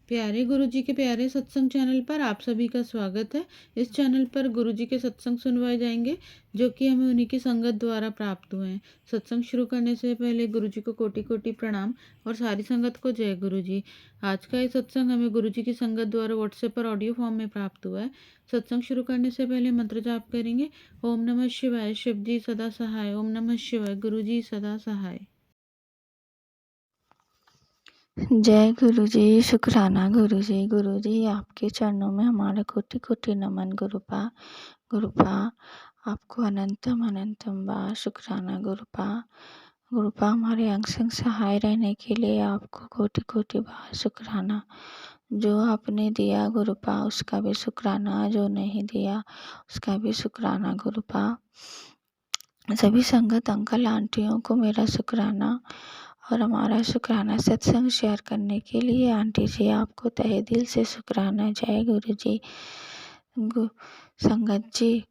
प्यारे गुरुजी के प्यारे सत्संग चैनल पर आप सभी का स्वागत है। इस चैनल पर गुरुजी के सत्संग सुनवाए जाएंगे जो कि हमें उन्हीं की संगत द्वारा प्राप्त हुए हैं। सत्संग शुरू करने से पहले गुरुजी को कोटि कोटि प्रणाम और सारी संगत को जय गुरुजी। आज का ये सत्संग हमें गुरुजी की संगत द्वारा व्हाट्सएप पर ऑडियो फॉर्म में प्राप्त हुआ है। सत्संग शुरू करने से पहले मंत्र जाप करेंगे। ओम नमः शिवाय, शिव जी सदा सहाय। ओम नमः शिवाय, गुरुजी सदा सहाय। जय गुरु जी। शुक्राना गुरु जी आपके चरणों में हमारा कोटि कोटि नमन। गुरुपा आपको अनंतम अनंतम बार शुक्राना। गुरुपा हमारे अंग संग सहाय रहने के लिए आपको कोटि कोटि बार शुक्राना। जो आपने दिया गुरुपा उसका भी शुक्राना, जो नहीं दिया उसका भी शुक्राना। गुरुपा सभी संगत अंकल आंटियों को मेरा शुक्राना और हमारा शुक्राना। सत्संग शेयर करने के लिए आंटी जी आपको तहे दिल से शुक्राना। जय गुरु जी। संगत जी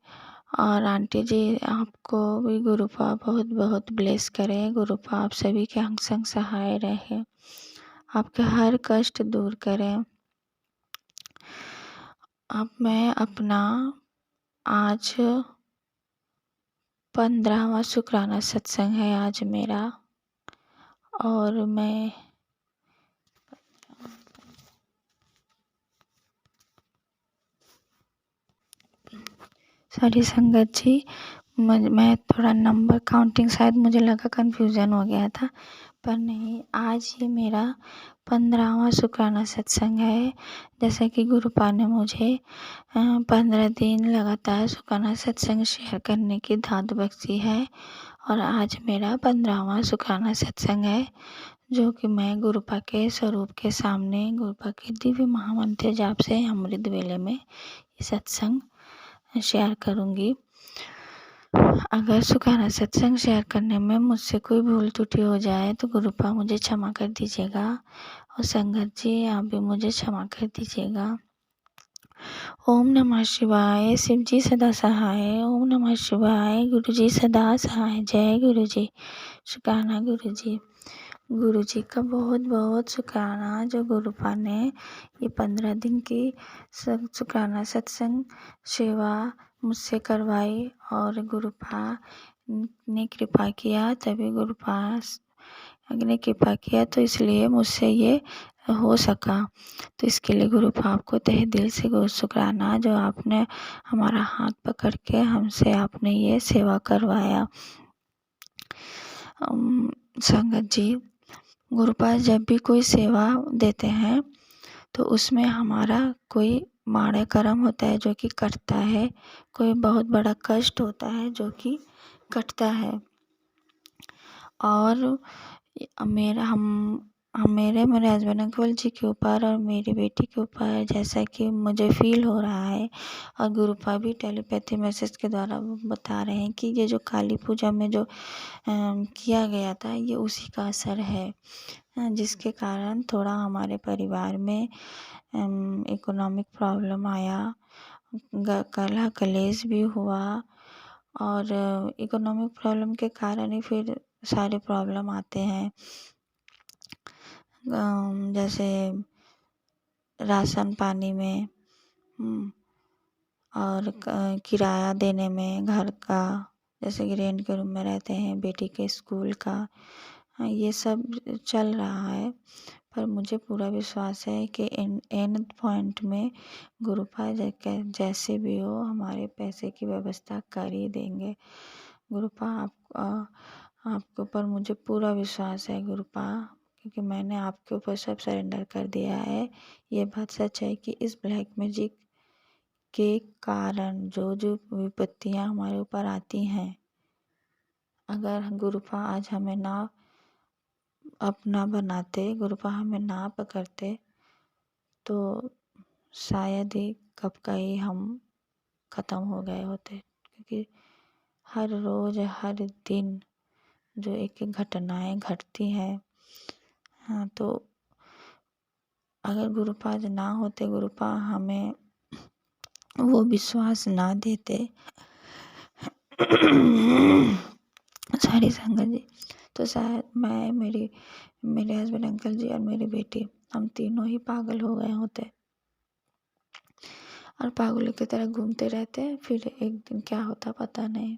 और आंटी जी आपको भी गुरुपा बहुत बहुत ब्लेस करें। गुरुपा आप सभी के अंग संग सहाय रहे, आपके हर कष्ट दूर करें। अब मैं अपना आज 15वां शुक्राना सत्संग है आज मेरा, और मैं सारी संगत जी मैं थोड़ा नंबर काउंटिंग शायद मुझे लगा कन्फ्यूज़न हो गया था, पर नहीं, आज ये मेरा 15वां शुक्राना सत्संग है। जैसा कि गुरुपा ने मुझे 15 दिन लगातार शुक्राना सत्संग शेयर करने की दात बख्शी है, और आज मेरा 15वां शुक्राना सत्संग है जो कि मैं गुरुपा के स्वरूप के सामने गुरुपा के दिव्य महामंत्र जाप से अमृत वेले में ये सत्संग शेयर करूँगी। अगर शुक्राना सत्संग शेयर करने में मुझसे कोई भूल त्रुटि हो जाए तो गुरुपा मुझे क्षमा कर दीजिएगा, और संगत जी आप भी मुझे क्षमा कर दीजिएगा। ओम नमः शिवाय, शिव जी सदा सहाय। ओम नमः शिवाय, गुरु जी सदा सहाय। जय गुरु जी। शुक्राना गुरु जी का बहुत बहुत शुक्राना जो गुरुपा ने ये 15 दिन की शुक्राना सत्संग सेवा मुझसे करवाई, और गुरुपा ने कृपा किया, तभी गुरुपा ने कृपा किया तो इसलिए मुझसे ये हो सका। तो इसके लिए गुरुपा आपको तहे दिल से शुक्राना जो आपने हमारा हाथ पकड़ के हमसे आपने ये सेवा करवाया। संगत जी, गुरुपा जब भी कोई सेवा देते हैं तो उसमें हमारा कोई माड़ा कर्म होता है जो कि कटता है, कोई बहुत बड़ा कष्ट होता है जो कि कटता है। और मेरे हस्बैंड अंकल जी के ऊपर और मेरी बेटी के ऊपर जैसा कि मुझे फील हो रहा है, और गुरुपा भी टेलीपैथी मैसेज के द्वारा बता रहे हैं कि ये जो काली पूजा में जो किया गया था ये उसी का असर है, जिसके कारण थोड़ा हमारे परिवार में इकोनॉमिक प्रॉब्लम आया, कलह कलेश भी हुआ, और इकोनॉमिक प्रॉब्लम के कारण ही फिर सारे प्रॉब्लम आते हैं। जैसे राशन पानी में और किराया देने में घर का, जैसे कि रेंट के रूम में रहते हैं, बेटी के स्कूल का, ये सब चल रहा है। पर मुझे पूरा विश्वास है कि एंड पॉइंट में गुरुपा जैसे भी हो हमारे पैसे की व्यवस्था कर ही देंगे। गुरुपा आपके ऊपर मुझे पूरा विश्वास है गुरुपा, क्योंकि मैंने आपके ऊपर सब सरेंडर कर दिया है। ये बात सच है कि इस ब्लैक मैजिक के कारण जो जो विपत्तियाँ हमारे ऊपर आती हैं, अगर गुरुपा आज हमें ना अपना बनाते, गुरुपा हमें ना पकड़ते, तो शायद ही कब का ही हम ख़त्म हो गए होते। क्योंकि हर रोज़ हर दिन जो एक एक घटनाएं घटती हैं, हाँ, तो अगर गुरुपा ना होते, गुरुपा हमें वो विश्वास ना देते सारी संगत जी, तो शायद मैं मेरे हस्बैंड अंकल जी और मेरी बेटी हम तीनों ही पागल हो गए होते और पागलों की तरह घूमते रहते। फिर एक दिन क्या होता पता नहीं,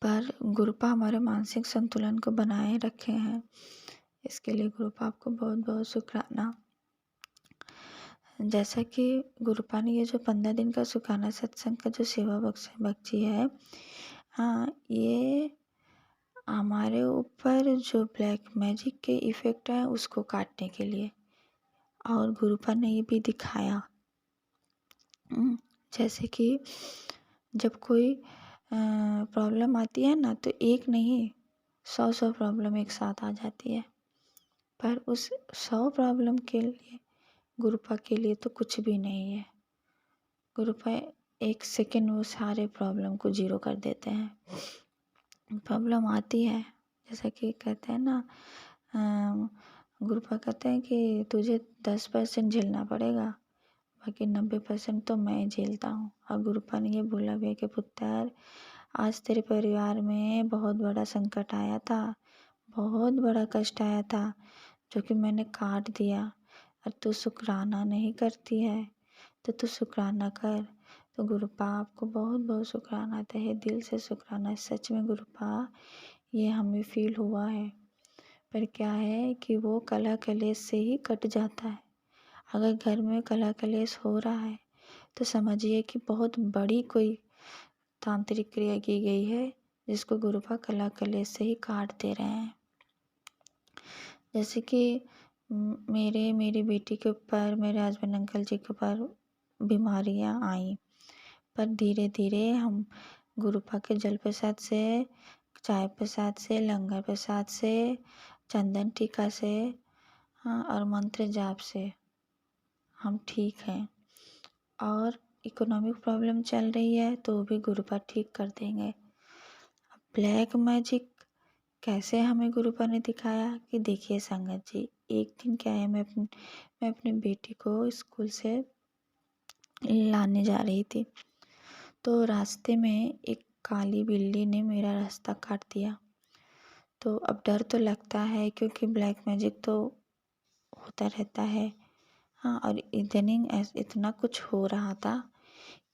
पर गुरुपा हमारे मानसिक संतुलन को बनाए रखे हैं। इसके लिए गुरुपा आपको बहुत बहुत शुक्राना। जैसा कि गुरुपा ने ये जो 15 दिन का सुखाना सत्संग का जो सेवा बख्शी है, हाँ, ये हमारे ऊपर जो ब्लैक मैजिक के इफ़ेक्ट है उसको काटने के लिए, और गुरुपा ने ये भी दिखाया। जैसे कि जब कोई प्रॉब्लम आती है ना, तो एक नहीं 100 प्रॉब्लम एक साथ आ जाती है, पर उस 100 प्रॉब्लम के लिए गुरुपा के लिए तो कुछ भी नहीं है। गुरुपा एक सेकंड वो सारे प्रॉब्लम को ज़ीरो कर देते हैं। प्रॉब्लम आती है, जैसा कि कहते हैं ना, गुरुपा कहते हैं कि तुझे 10% झेलना पड़ेगा, बाकी 90% तो मैं झेलता हूँ। और गुरुपा ने ये बोला भी है कि पुत्र, आज तेरे परिवार में बहुत बड़ा संकट आया था, बहुत बड़ा कष्ट आया था, जो कि मैंने काट दिया, और तू शुक्राना नहीं करती है, तो तू शुक्राना कर। तो गुरुपा आपको बहुत बहुत शुक्राना, तहे दिल से शुक्राना। सच में गुरुपा ये हमें फील हुआ है, पर क्या है कि वो कलह कलेश से ही कट जाता है। अगर घर में कलह कलेश हो रहा है तो समझिए कि बहुत बड़ी कोई तांत्रिक क्रिया की गई है, जिसको गुरुपा कलह कलेश से ही काट दे रहे हैं। जैसे कि मेरी बेटी के ऊपर, मेरे हस्बैंड अंकल जी के ऊपर बीमारियां आई, पर धीरे धीरे हम गुरुपा के जल प्रसाद से, चाय प्रसाद से, लंगर प्रसाद से, चंदन टीका से, हाँ, और मंत्र जाप से हम ठीक हैं। और इकोनॉमिक प्रॉब्लम चल रही है तो भी गुरुपा ठीक कर देंगे। अब ब्लैक मैजिक कैसे हमें गुरुपा ने दिखाया कि देखिए संगत जी, एक दिन क्या है, मैं अपनी बेटी को स्कूल से लाने जा रही थी, तो रास्ते में एक काली बिल्ली ने मेरा रास्ता काट दिया। तो अब डर तो लगता है, क्योंकि ब्लैक मैजिक तो होता रहता है, हाँ। और इतना कुछ हो रहा था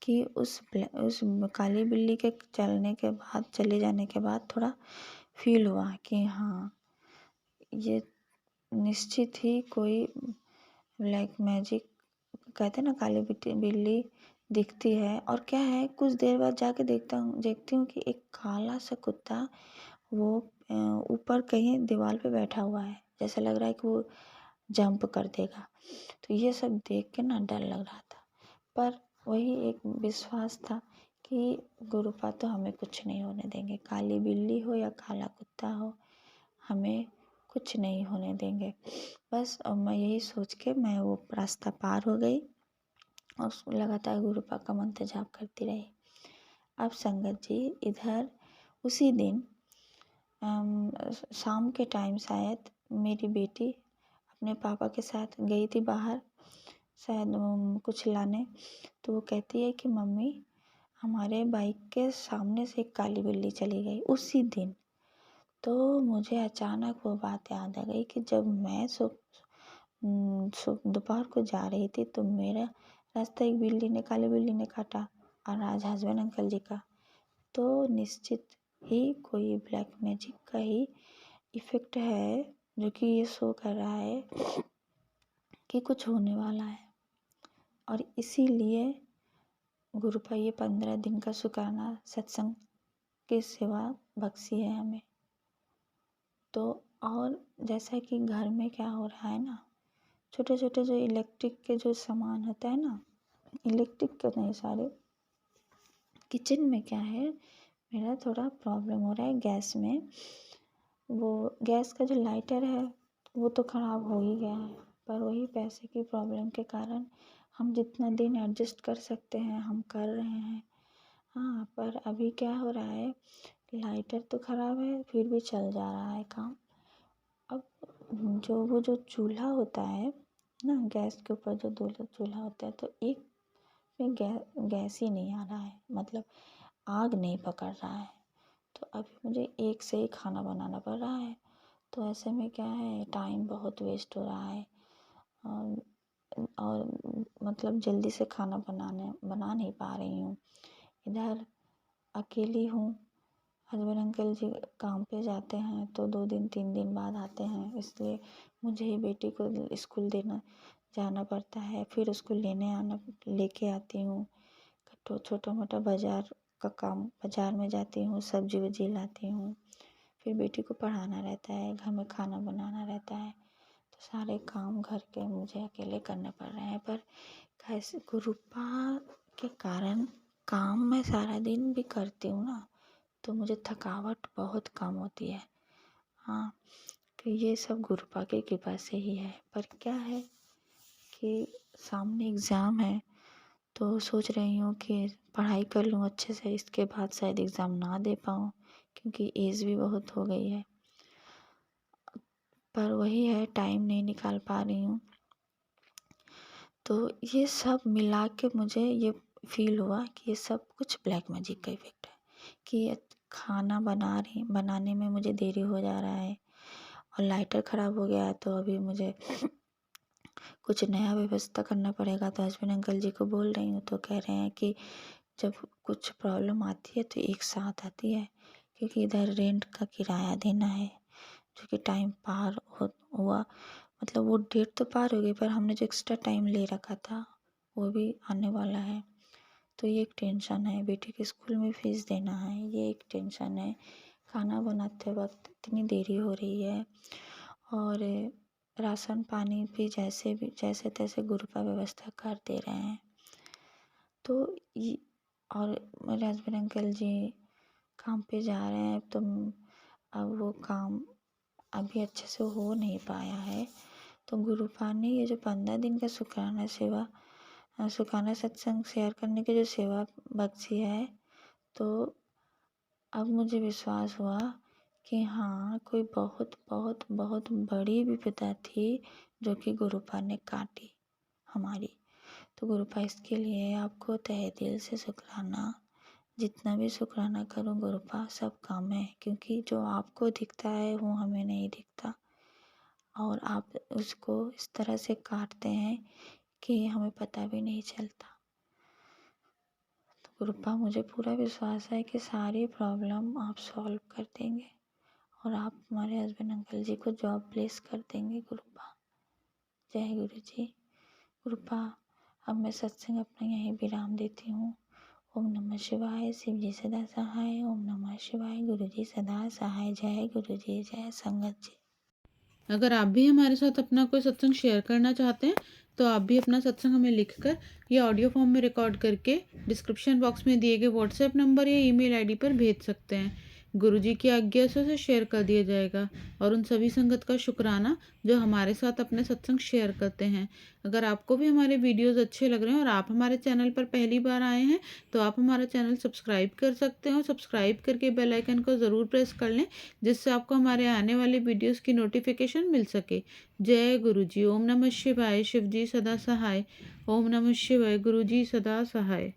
कि उस काली बिल्ली के चले जाने के बाद थोड़ा फील हुआ कि हाँ, ये निश्चित ही कोई ब्लैक मैजिक, कहते हैं ना, काली बिल्ली दिखती है। और क्या है, कुछ देर बाद जाके देखती हूँ कि एक काला सा कुत्ता वो ऊपर कहीं दीवार पे बैठा हुआ है, जैसा लग रहा है कि वो जंप कर देगा। तो ये सब देख के ना डर लग रहा था, पर वही एक विश्वास था कि गुरुपा तो हमें कुछ नहीं होने देंगे, काली बिल्ली हो या काला कुत्ता हो, हमें कुछ नहीं होने देंगे। बस अब मैं यही सोच के मैं वो रास्ता पार हो गई और लगातार गुरुपा का मंत्र जाप करती रही। अब संगत जी, इधर उसी दिन शाम के टाइम शायद मेरी बेटी अपने पापा के साथ गई थी बाहर, शायद कुछ लाने। तो वो कहती है कि मम्मी, हमारे बाइक के सामने से एक काली बिल्ली चली गई उसी दिन। तो मुझे अचानक वो बात याद आ गई कि जब मैं दोपहर को जा रही थी तो मेरा रास्ता एक काली बिल्ली ने काटा, और आज हस्बैंड अंकल जी का। तो निश्चित ही कोई ब्लैक मैजिक का ही इफ़ेक्ट है, जो कि ये शो कर रहा है कि कुछ होने वाला है। और इसीलिए गुरुपा ये 15 दिन का शुक्राना सत्संग की सेवा बख्शी है हमें। तो और जैसा कि घर में क्या हो रहा है ना, छोटे छोटे जो इलेक्ट्रिक के जो सामान होता है ना, इलेक्ट्रिक के नहीं, सारे किचन में क्या है, मेरा थोड़ा प्रॉब्लम हो रहा है गैस में। वो गैस का जो लाइटर है वो तो ख़राब हो ही गया है, पर वही पैसे की प्रॉब्लम के कारण हम जितना दिन एडजस्ट कर सकते हैं हम कर रहे हैं, हाँ। पर अभी क्या हो रहा है, लाइटर तो ख़राब है फिर भी चल जा रहा है काम। अब जो चूल्हा होता है ना, गैस के ऊपर जो दो चूल्हा होता है, तो एक में गैस ही नहीं आ रहा है, मतलब आग नहीं पकड़ रहा है। तो अभी मुझे एक से ही खाना बनाना पड़ रहा है। तो ऐसे में क्या है, टाइम बहुत वेस्ट हो रहा है। और मतलब जल्दी से खाना बना नहीं पा रही हूँ। इधर अकेली हूँ। हस्बैंड अंकल जी काम पे जाते हैं तो 2 दिन 3 दिन बाद आते हैं, इसलिए मुझे ही बेटी को स्कूल देना जाना पड़ता है। फिर उसको लेके आती हूँ। तो छोटा मोटा बाज़ार का काम, बाज़ार में जाती हूँ, सब्जी वब्जी लाती हूँ। फिर बेटी को पढ़ाना रहता है, घर में खाना बनाना रहता है। तो सारे काम घर के मुझे अकेले करने पड़ रहे हैं। पर कैसे गुरुपा के कारण काम मैं सारा दिन भी करती हूँ ना, तो मुझे थकावट बहुत कम होती है। हाँ, तो ये सब गुरुपा की कृपा से ही है। पर क्या है कि सामने एग्ज़ाम है, तो सोच रही हूँ कि पढ़ाई कर लूँ अच्छे से, इसके बाद शायद एग्ज़ाम ना दे पाऊँ, क्योंकि एज भी बहुत हो गई है। पर वही है, टाइम नहीं निकाल पा रही हूँ। तो ये सब मिला के मुझे ये फील हुआ कि ये सब कुछ ब्लैक मैजिक का इफ़ेक्ट है, कि खाना बनाने में मुझे देरी हो जा रहा है। और लाइटर ख़राब हो गया है, तो अभी मुझे कुछ नया व्यवस्था करना पड़ेगा। तो हस्बैंड अंकल जी को बोल रही हूँ, तो कह रहे हैं कि जब कुछ प्रॉब्लम आती है तो एक साथ आती है, क्योंकि इधर रेंट का किराया देना है, जो कि टाइम पार हुआ। मतलब वो डेट तो पार हो गई, पर हमने जो एक्स्ट्रा टाइम ले रखा था वो भी आने वाला है। तो ये एक टेंशन है। बेटी के स्कूल में फ़ीस देना है, ये एक टेंशन है। खाना बनाते वक्त इतनी देरी हो रही है। और राशन पानी भी जैसे तैसे गुरुपा व्यवस्था कर दे रहे हैं। तो ये, और मेरे हस्बैंड अंकल जी काम पे जा रहे हैं, तो अब वो काम अभी अच्छे से हो नहीं पाया है। तो गुरुपा ने ये जो 15 दिन का शुक्राना सत्संग शेयर करने की जो सेवा बख्शी है, तो अब मुझे विश्वास हुआ कि हाँ, कोई बहुत बहुत बहुत बड़ी विपदा थी जो कि गुरुपा ने काटी हमारी। तो गुरुपा इसके लिए आपको तहे दिल से शुक्राना। जितना भी शुक्राना करूँ गुरुपा सब कम है, क्योंकि जो आपको दिखता है वो हमें नहीं दिखता, और आप उसको इस तरह से काटते हैं कि हमें पता भी नहीं चलता। तो गुरुपा मुझे पूरा विश्वास है कि सारी प्रॉब्लम आप सॉल्व कर देंगे, और आप हमारे हस्बैंड अंकल जी को जॉब प्लेस कर देंगे गुरुपा। जय गुरु जी। गुरुपा, अब मैं सत्संग अपना यहीं विराम देती हूँ। ओम नमः शिवाय। शिव जी सदा सहाय। ओम नमः शिवाय। गुरु जी सदा सहाय। जय गुरु जी, जय संगत जी। अगर आप भी हमारे साथ अपना कोई सत्संग शेयर करना चाहते हैं तो आप भी अपना सत्संग हमें लिखकर या ऑडियो फॉर्म में रिकॉर्ड करके डिस्क्रिप्शन बॉक्स में दिए गए व्हाट्सएप नंबर या ईमेल आईडी पर भेज सकते हैं। गुरुजी की आज्ञा से उसे शेयर कर दिया जाएगा। और उन सभी संगत का शुक्राना जो हमारे साथ अपने सत्संग शेयर करते हैं। अगर आपको भी हमारे वीडियोज़ अच्छे लग रहे हैं और आप हमारे चैनल पर पहली बार आए हैं तो आप हमारा चैनल सब्सक्राइब कर सकते हैं, और सब्सक्राइब करके बेल आइकन को ज़रूर प्रेस कर लें, जिससे आपको हमारे आने वाले वीडियोस की नोटिफिकेशन मिल सके। जय गुरु जी। ओम नमः शिवाय। शिव जी सदा सहाय। ओम नमः शिवाय। गुरु जी सदा सहाय।